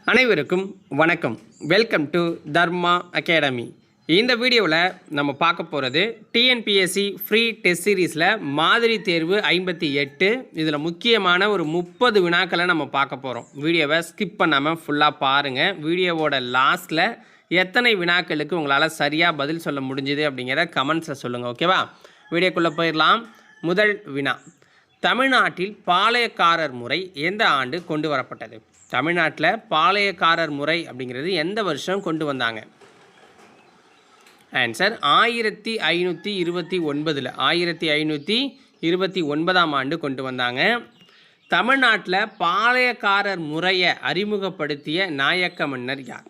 அனைவருக்கும் வணக்கம். Welcome to Dharma academy. இந்த வீடியோவில் நம்ம பார்க்க போகிறது டிஎன்பிஎஸ்சி ஃப்ரீ டெஸ்ட் சீரீஸில் மாதிரி தேர்வு 58. இதில் முக்கியமான ஒரு 30 வினாக்களை நம்ம பார்க்க போகிறோம். வீடியோவை ஸ்கிப் பண்ணாமல் ஃபுல்லாக பாருங்கள். வீடியோவோட லாஸ்ட்டில் எத்தனை வினாக்களுக்கு உங்களால் சரியாக பதில் சொல்ல முடிஞ்சுது அப்படிங்கிறத கமெண்ட்ஸில் சொல்லுங்கள். ஓகேவா? வீடியோக்குள்ளே போயிடலாம். முதல் வினா: தமிழ்நாட்டில் பாளையக்காரர் முறை எந்த ஆண்டு கொண்டு வரப்பட்டது? தமிழ்நாட்டில் பாளையக்காரர் முறை அப்படிங்கிறது எந்த வருஷம் கொண்டு வந்தாங்க? ஆன்சர் 1529. 1529ஆம் ஆண்டு கொண்டு வந்தாங்க. தமிழ்நாட்டில் பாளையக்காரர் முறையை அறிமுகப்படுத்திய நாயக்க மன்னர் யார்?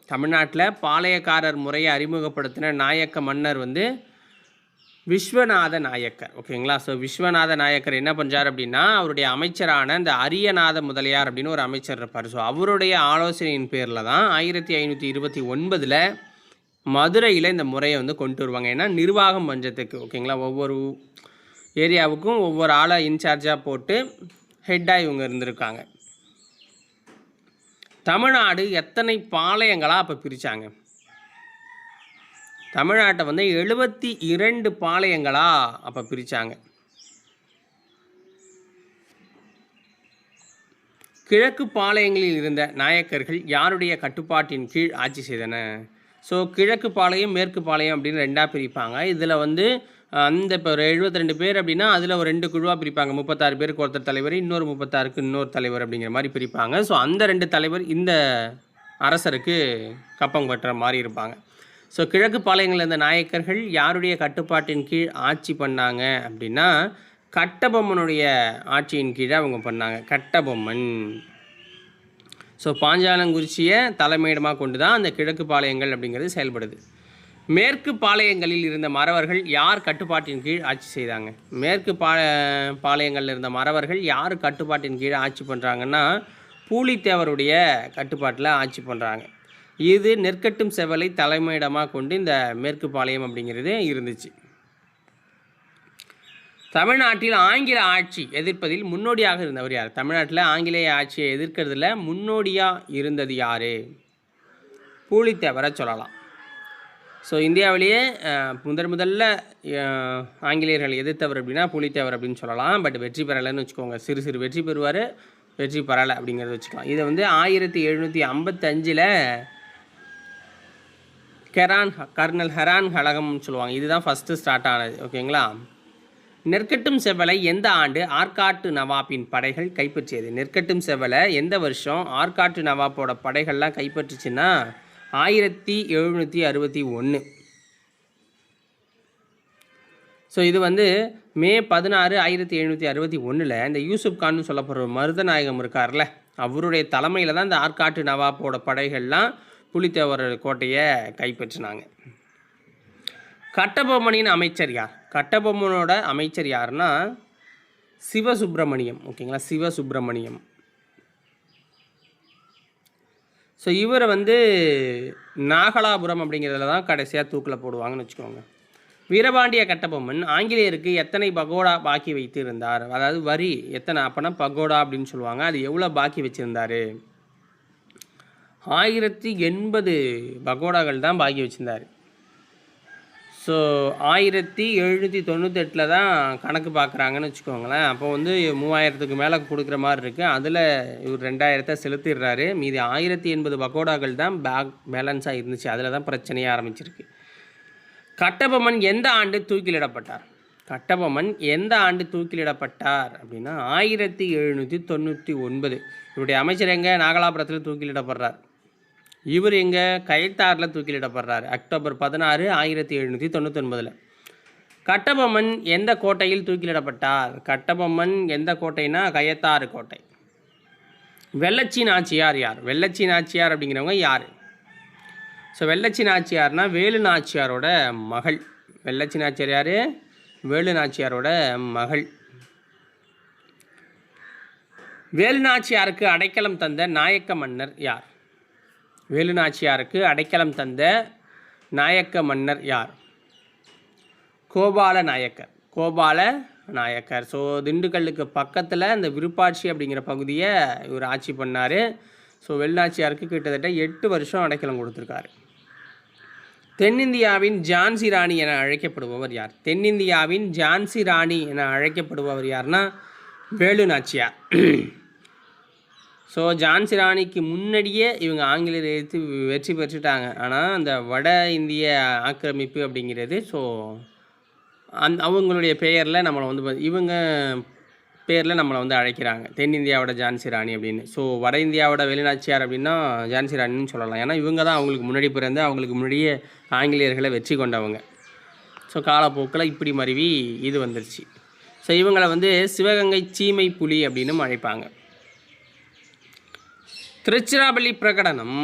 தமிழ்நாட்டில் பாளையக்காரர் முறையை அறிமுகப்படுத்தின நாயக்க மன்னர் விஸ்வநாத நாயக்கர். ஓகேங்களா? ஸோ விஸ்வநாத நாயக்கர் என்ன பண்ணுறார் அப்படின்னா, அவருடைய அமைச்சரான இந்த அரியநாத முதலியார் அப்படின்னு ஒரு அமைச்சர் இருப்பார். ஸோ அவருடைய ஆலோசனையின் பேரில் தான் 1529 மதுரையில் இந்த முறையை கொண்டு வருவாங்க. ஏன்னா நிர்வாகம் பஞ்சத்துக்கு. ஓகேங்களா? ஒவ்வொரு ஏரியாவுக்கும் ஒவ்வொரு ஆளை இன்சார்ஜாக போட்டு ஹெட்டாக இவங்க இருந்திருக்காங்க. தமிழ்நாடு எத்தனை பாளையங்களாக அப்போ பிரித்தாங்க? தமிழ்நாட்டை 72 பாளையங்களாக அப்போ பிரித்தாங்க. கிழக்கு பாளையங்களில் இருந்த நாயக்கர்கள் யாருடைய கட்டுப்பாட்டின் கீழ் ஆட்சி செய்தன? ஸோ கிழக்கு பாளையம் மேற்கு பாளையம் அப்படின்னு 2ஆக பிரிப்பாங்க. இதில் அந்த இப்போ 72 பேர் அப்படின்னா அதில் ஒரு 2 குழுவாக பிரிப்பாங்க. 36 பேருக்கு ஒருத்தர் தலைவர், இன்னொரு 36க்கு இன்னொரு தலைவர் அப்படிங்கிற மாதிரி பிரிப்பாங்க. ஸோ அந்த 2 தலைவர் இந்த அரசருக்கு கப்பம் கட்டுற மாதிரி இருப்பாங்க. ஸோ கிழக்கு பாளையங்களில் இருந்த நாயக்கர்கள் யாருடைய கட்டுப்பாட்டின் கீழ் ஆட்சி பண்ணாங்க அப்படின்னா, கட்டபொம்மனுடைய ஆட்சியின் கீழே அவங்க பண்ணாங்க. கட்டபொம்மன். ஸோ பாஞ்சாலங்குறிச்சியை தலைமையிடமாக கொண்டு தான் அந்த கிழக்கு பாளையங்கள் அப்படிங்கிறது செயல்படுது. மேற்கு பாளையங்களில் இருந்த மறவர்கள் யார் கட்டுப்பாட்டின் கீழ் ஆட்சி செய்தாங்க? மேற்கு பாளையங்களில் இருந்த மறவர்கள் யார் கட்டுப்பாட்டின் கீழ் ஆட்சி பண்ணுறாங்கன்னா, பூலித்தேவருடைய கட்டுப்பாட்டில் ஆட்சி பண்ணுறாங்க. இது நெற்கட்டும் செவலை தலைமையிடமாக கொண்டு இந்த மேற்கு பாளையம் அப்படிங்கிறது இருந்துச்சு. தமிழ்நாட்டில் ஆங்கில ஆட்சி எதிர்ப்பதில் முன்னோடியாக இருந்தவர் யார்? தமிழ்நாட்டில் ஆங்கிலேய ஆட்சியை எதிர்க்கிறதுல முன்னோடியாக இருந்தது யார்? பூலித்தேவரை சொல்லலாம். ஸோ இந்தியாவிலேயே முதல்ல ஆங்கிலேயர்கள் எதிர்த்தவர் அப்படின்னா பூலித்தேவர் அப்படின்னு சொல்லலாம். பட் வெற்றி பெறலைன்னு வச்சுக்கோங்க. சிறு வெற்றி பெறுவார், வெற்றி பெறலை அப்படிங்கிறத வச்சுக்கலாம். இதை 1755 கர்னல் ஹெரான் கழகம்னு சொல்லுவாங்க. இதுதான் ஃபஸ்ட்டு ஸ்டார்ட் ஆனது. ஓகேங்களா? நெற்கட்டும் செவலை எந்த ஆண்டு ஆற்காட்டு நவாப்பின் படைகள் கைப்பற்றியது? நெற்கட்டும் செவலை எந்த வருஷம் ஆற்காட்டு நவாப்போட படைகள்லாம் கைப்பற்றுச்சுன்னா 1761. ஸோ இது மே 16, 1761 இந்த யூசுப் கான்னு சொல்லப்படுற மருதநாயகம் இருக்கார்ல, அவருடைய தலைமையில் தான் இந்த ஆற்காட்டு நவாப்போட படைகள்லாம் புலித்தேவர் கோட்டையை கைப்பற்றினாங்க. கட்டபொம்மனின் அமைச்சர் யார்? கட்டபொம்மனோட அமைச்சர் யாருன்னா சிவசுப்பிரமணியம். ஓகேங்களா? சிவசுப்பிரமணியம். ஸோ இவர் நாகலாபுரம் அப்படிங்கிறதுல தான் கடைசியாக தூக்கில் போடுவாங்கன்னு வச்சுக்கோங்க. வீரபாண்டிய கட்டபொம்மன் ஆங்கிலேயருக்கு எத்தனை பகோடா பாக்கி வைத்து இருந்தார்? அதாவது வரி எத்தனை அப்போனா பகோடா அப்படின்னு சொல்லுவாங்க. அது எவ்வளோ பாக்கி வச்சுருந்தார்? 1080 பகோடாக்கள் தான் பாக்கி வச்சுருந்தார். ஸோ 1798 தான் கணக்கு பார்க்குறாங்கன்னு வச்சுக்கோங்களேன். அப்போ 3000க்கு மேலே கொடுக்குற மாதிரி இருக்குது. அதில் இவர் 2000 செலுத்திடுறாரு. மீதி 1080 பகோடாக்கள் தான் பேலன்ஸாக இருந்துச்சு. அதில் தான் பிரச்சனையாக ஆரம்பிச்சிருக்கு. கட்டபொம்மன் எந்த ஆண்டு தூக்கிலிடப்பட்டார்? கட்டபொம்மன் எந்த ஆண்டு தூக்கிலிடப்பட்டார் அப்படின்னா 1799. இவருடைய அமைச்சர் எங்கே? நாகலாபுரத்தில் தூக்கிலிடப்படுறார். இவர் எங்கே? கயத்தாரில் தூக்கிலிடப்படுறார். அக்டோபர் 16, 1799. கட்டபொம்மன் எந்த கோட்டையில் தூக்கிலிடப்பட்டார்? கட்டபொம்மன் எந்த கோட்டைனா கயத்தாறு கோட்டை. வெள்ளச்சி நாச்சியார் யார்? வெள்ளச்சி நாச்சியார் அப்படிங்கிறவங்க யார்? ஸோ வெள்ளச்சி நாச்சியார்னா வேலு நாச்சியாரோட மகள். வெள்ளச்சி நாச்சியார் யார்? வேலு நாச்சியாரோட மகள். வேலு நாச்சியாருக்கு அடைக்கலம் தந்த நாயக்க மன்னர் யார்? வேலு நாச்சியாருக்கு அடைக்கலம் தந்த நாயக்க மன்னர் யார்? கோபால நாயக்கர். கோபால நாயக்கர். ஸோ திண்டுக்கல்லுக்கு பக்கத்தில் இந்த விருப்பாட்சி அப்படிங்கிற பகுதியை இவர் ஆட்சி பண்ணார். ஸோ வேலுநாச்சியாருக்கு கிட்டத்தட்ட 8 வருஷம் அடைக்கலம் கொடுத்துருக்காரு. தென்னிந்தியாவின் ஜான்சி ராணி என அழைக்கப்படுபவர் யார்? தென்னிந்தியாவின் ஜான்சி ராணி என அழைக்கப்படுபவர் யார்னா வேலுநாச்சியார். ஸோ ஜான்சி ராணிக்கு முன்னாடியே இவங்க ஆங்கிலேயர் எதிர்த்து வெற்றி பெற்றுட்டாங்க. ஆனால் அந்த வட இந்திய ஆக்கிரமிப்பு அப்படிங்கிறது ஸோ அவங்களுடைய பெயரில் நம்மளை வந்து இவங்க பேரில் நம்மளை வந்து அழைக்கிறாங்க தென்னிந்தியாவோட ஜான்சி ராணி அப்படின்னு. ஸோ வட இந்தியாவோட வேலுநாச்சியார் அப்படின்னா ஜான்சி ராணின்னு சொல்லலாம். ஏன்னா இவங்க தான் அவங்களுக்கு முன்னாடி பிறந்து அவங்களுக்கு முன்னாடியே ஆங்கிலேயர்களை வெற்றி கொண்டவங்க. ஸோ காலப்போக்கில் இப்படி மருவி இது வந்துருச்சு. ஸோ இவங்களை வந்து சிவகங்கை சீமை புலி அப்படின்னு அழைப்பாங்க. திருச்சிராப்பள்ளி பிரகடனம்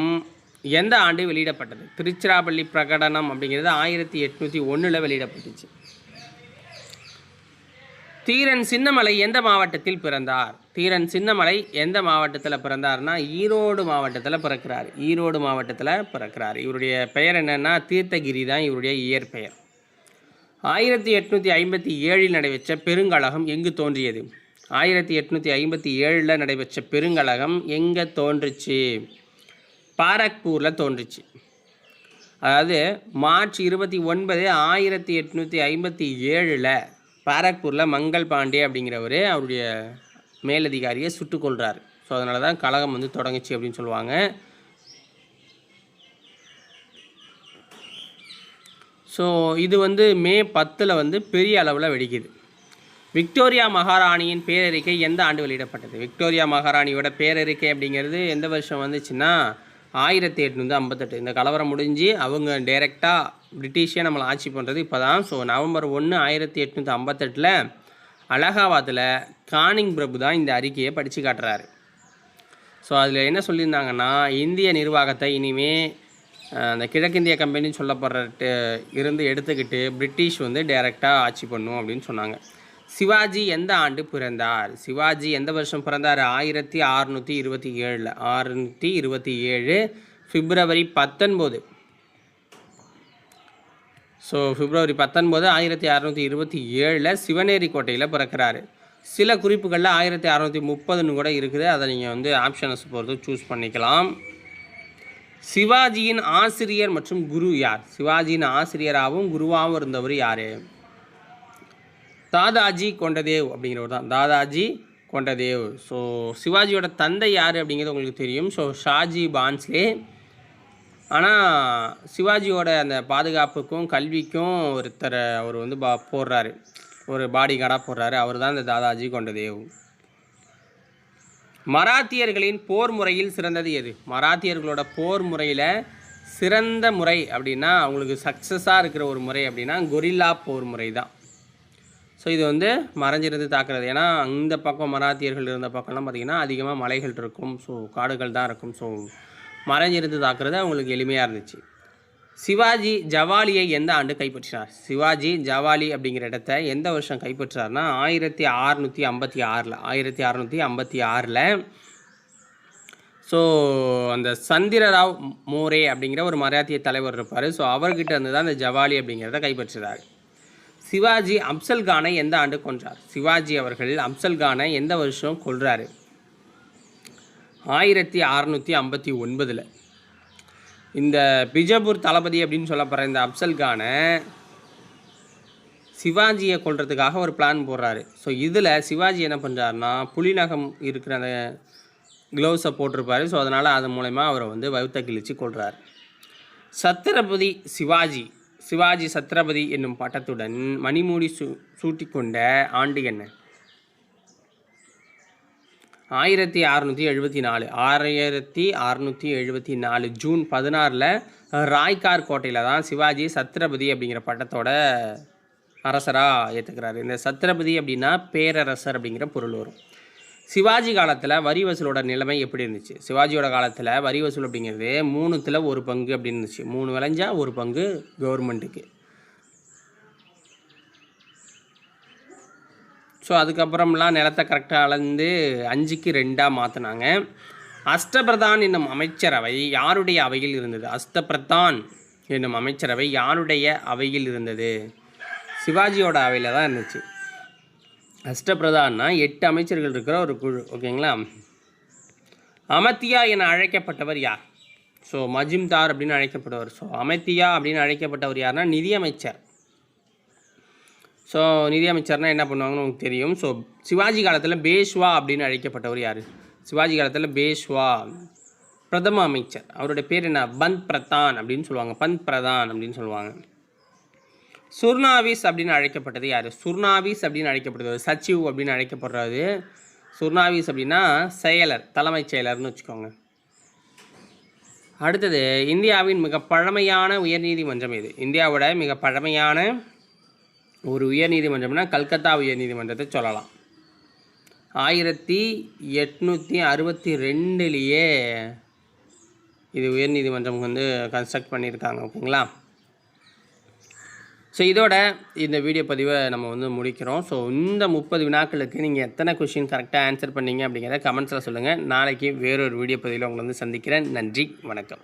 எந்த ஆண்டு வெளியிடப்பட்டது? திருச்சிராப்பள்ளி பிரகடனம் அப்படிங்கிறது 1801 வெளியிடப்பட்டுச்சு. தீரன் சின்னமலை எந்த மாவட்டத்தில் பிறந்தார்? தீரன் சின்னமலை எந்த மாவட்டத்தில் பிறந்தார்னா ஈரோடு மாவட்டத்தில் பிறக்கிறார். ஈரோடு மாவட்டத்தில் பிறக்கிறார். இவருடைய பெயர் என்னென்னா தீர்த்தகிரி தான் இவருடைய இயற்பெயர். 1857 நடைபெற்ற பெருங்கழகம் எங்கு தோன்றியது? 1857 நடைபெற்ற பெருங்கழகம் எங்கே தோன்றுச்சு? பாரக்பூரில் தோன்றுச்சு. அதாவது மார்ச் 29, 1857 பாரக்பூரில் மங்கள் பாண்டே அப்படிங்கிறவர் அவருடைய மேலதிகாரியை சுட்டுக் கொள்கிறார். ஸோ அதனால தான் கழகம் வந்து தொடங்குச்சு அப்படின்னு சொல்லுவாங்க. ஸோ இது வந்து மே 10 வந்து பெரிய அளவில் வெடிக்குது. விக்டோரியா மகாராணியின் பேரறிக்கை எந்த ஆண்டு வெளியிடப்பட்டது? விக்டோரியா மகாராணியோட பேரறிக்கை அப்படிங்கிறது எந்த வருஷம் வந்துச்சுன்னா 1858. இந்த கலவரம் முடிஞ்சு அவங்க டைரெக்டாக பிரிட்டிஷே நம்மளை ஆட்சி பண்ணுறது இப்போ தான். ஸோ நவம்பர் 1, 1858 அலகாபாத்தில் கானிங் பிரபு தான் இந்த அறிக்கையை படித்து காட்டுறாரு. ஸோ அதில் என்ன சொல்லியிருந்தாங்கன்னா இந்திய நிர்வாகத்தை இனிமே அந்த கிழக்கிந்திய கம்பெனின்னு சொல்லப்படுற இருந்து எடுத்துக்கிட்டு பிரிட்டிஷ் வந்து டைரெக்டாக ஆட்சி பண்ணும் அப்படின்னு சொன்னாங்க. சிவாஜி எந்த ஆண்டு பிறந்தார்? சிவாஜி எந்த வருஷம் பிறந்தார்? 1627. 627 பிப்ரவரி 19. ஸோ பிப்ரவரி 19, 1627 சிவனேரி கோட்டையில் பிறக்கிறாரு. சில குறிப்புகளில் 1630 கூட இருக்குது. அதை நீங்கள் வந்து ஆப்ஷன்ஸ் பொறுத்து சூஸ் பண்ணிக்கலாம். சிவாஜியின் ஆசிரியர் மற்றும் குரு யார்? சிவாஜியின் ஆசிரியராகவும் குருவாகவும் இருந்தவர் யார்? தாதாஜி கொண்டதேவ் அப்படிங்கிறவர் தான். தாதாஜி கொண்டதேவ். ஸோ சிவாஜியோட தந்தை யார் அப்படிங்கிறது உங்களுக்கு தெரியும். ஸோ ஷாஜி பான்ஸ்லே. ஆனால் சிவாஜியோட அந்த பாதுகாப்புக்கும் கல்விக்கும் ஒருத்தர் அவர் வந்து போடுறாரு, ஒரு பாடி கார்டாக போடுறாரு. அவர் தான் இந்த தாதாஜி கொண்டதேவ். மராத்தியர்களின் போர் முறையில் சிறந்தது எது? மராத்தியர்களோட போர் முறையில் சிறந்த முறை அப்படின்னா அவங்களுக்கு சக்ஸஸாக இருக்கிற ஒரு முறை அப்படின்னா கொரில்லா போர் முறை தான். ஸோ இது வந்து மறைஞ்சிருந்து தாக்குறது. ஏன்னா இந்த பக்கம் மராத்தியர்கள் இருந்த பக்கம்லாம் பார்த்திங்கன்னா அதிகமாக மலைகள் இருக்கும். ஸோ காடுகள் தான் இருக்கும். ஸோ மறைஞ்சிருந்து தாக்குறது அவங்களுக்கு எளிமையாக இருந்துச்சு. சிவாஜி ஜவாலியை எந்த ஆண்டு கைப்பற்றினார்? சிவாஜி ஜவாலி அப்படிங்கிற இடத்த எந்த வருஷம் கைப்பற்றார்னா 1656. 1656. ஸோ அந்த சந்திரராவ் மோரே அப்படிங்கிற ஒரு மராத்திய தலைவர் இருப்பார். ஸோ அவர்கிட்ட இருந்து தான் அந்த ஜவாலி அப்படிங்கிறத கைப்பற்றுறார். சிவாஜி அப்சல்கானை எந்த ஆண்டு கொன்றார்? சிவாஜி அவர்கள் அப்சல்கானை எந்த வருஷம் கொல்றாரு? 1659. இந்த பிஜப்பூர் தளபதி அப்படின்னு சொல்லப்படுற இந்த அப்சல்கானை சிவாஜியை கொல்றதுக்காக ஒரு பிளான் போடுறாரு. ஸோ இதில் சிவாஜி என்ன பண்ணுறாருனா புலிநகம் இருக்கிற அந்த க்ளவுஸை போட்டிருப்பார். ஸோ அதனால் அது மூலமா அவரை வந்து வவுத்த கிழிச்சு கொள்கிறார். சத்ரபதி சிவாஜி சிவாஜி சத்ரபதி என்னும் பட்டத்துடன் மணிமூடி சூட்டிக்கொண்ட ஆண்டு என்ன? 1674. 1674 ஜூன் 16 ராய்கார் கோட்டையில் தான் சிவாஜி சத்ரபதி அப்படிங்கிற பட்டத்தோட அரசராக ஏற்றுக்கிறாரு. இந்த சத்ரபதி அப்படின்னா பேரரசர் அப்படிங்கிற பொருள் வரும். சிவாஜி காலத்தில் வரி வசூலோட நிலைமை எப்படி இருந்துச்சு? சிவாஜியோட காலத்தில் வரி வசூல் அப்படிங்கிறது 3/3 1 பங்கு அப்படின்னு இருந்துச்சு. 3 விளைஞ்சா 1 பங்கு கவர்மெண்ட்டுக்கு. ஸோ அதுக்கப்புறம்லாம் நிலத்தை கரெக்டாக அளந்து 5க்கு 2 மாற்றினாங்க. அஷ்டபிரதான் என்னும் அமைச்சரவை யாருடைய அவையில் இருந்தது? அஷ்டபிரதான் என்னும் அமைச்சரவை யாருடைய அவையில் இருந்தது? சிவாஜியோட அவையில் தான் இருந்துச்சு. அஷ்டபிரதான்னா 8 அமைச்சர்கள் இருக்கிற ஒரு குழு. ஓகேங்களா? அமத்தியா என அழைக்கப்பட்டவர் யார்? ஸோ மஜும்தார் அப்படின்னு அழைக்கப்படுவார். ஸோ அமத்தியா அப்படின்னு அழைக்கப்பட்டவர் யாருன்னா நிதியமைச்சர். ஸோ நிதியமைச்சர்னால் என்ன பண்ணுவாங்கன்னு உங்களுக்கு தெரியும். ஸோ சிவாஜி காலத்தில் பேஷ்வா அப்படின்னு அழைக்கப்பட்டவர் யார்? சிவாஜி காலத்தில் பேஷ்வா பிரதம அமைச்சர். அவருடைய பேர் என்ன? பந்த் பிரதான் அப்படின்னு சொல்லுவாங்க. பந்த் பிரதான் அப்படின்னு சொல்லுவாங்க. சுர்னாவிஸ் அப்படின்னு அழைக்கப்பட்டது யார்? சுர்னாவிஸ் அப்படின்னு அழைக்கப்படுறது சச்சிவ் அப்படின்னு அழைக்கப்படுறது. சுர்னாவிஸ் அப்படின்னா செயலர், தலைமைச் செயலர்னு வச்சுக்கோங்க. அடுத்தது, இந்தியாவின் மிக பழமையான உயர்நீதிமன்றம் எது? இந்தியாவோட மிக பழமையான ஒரு உயர்நீதிமன்றம்னா கல்கத்தா உயர்நீதிமன்றத்தை சொல்லலாம். 1862 இது உயர்நீதிமன்றம் வந்து கன்ஸ்ட்ரக்ட் பண்ணியிருக்காங்க. ஓகேங்களா? ஸோ இதோட இந்த வீடியோ பதிவை நம்ம வந்து முடிக்கிறோம். ஸோ இந்த 30 வினாக்களுக்கு நீங்கள் எத்தனை கொஷின் கரெக்டாக ஆன்சர் பண்ணீங்க அப்படிங்கிறத கமெண்ட்ஸில் சொல்லுங்கள். நாளைக்கு வேறொரு வீடியோ பதிவில் உங்களை வந்து சந்திக்கிறேன். நன்றி, வணக்கம்.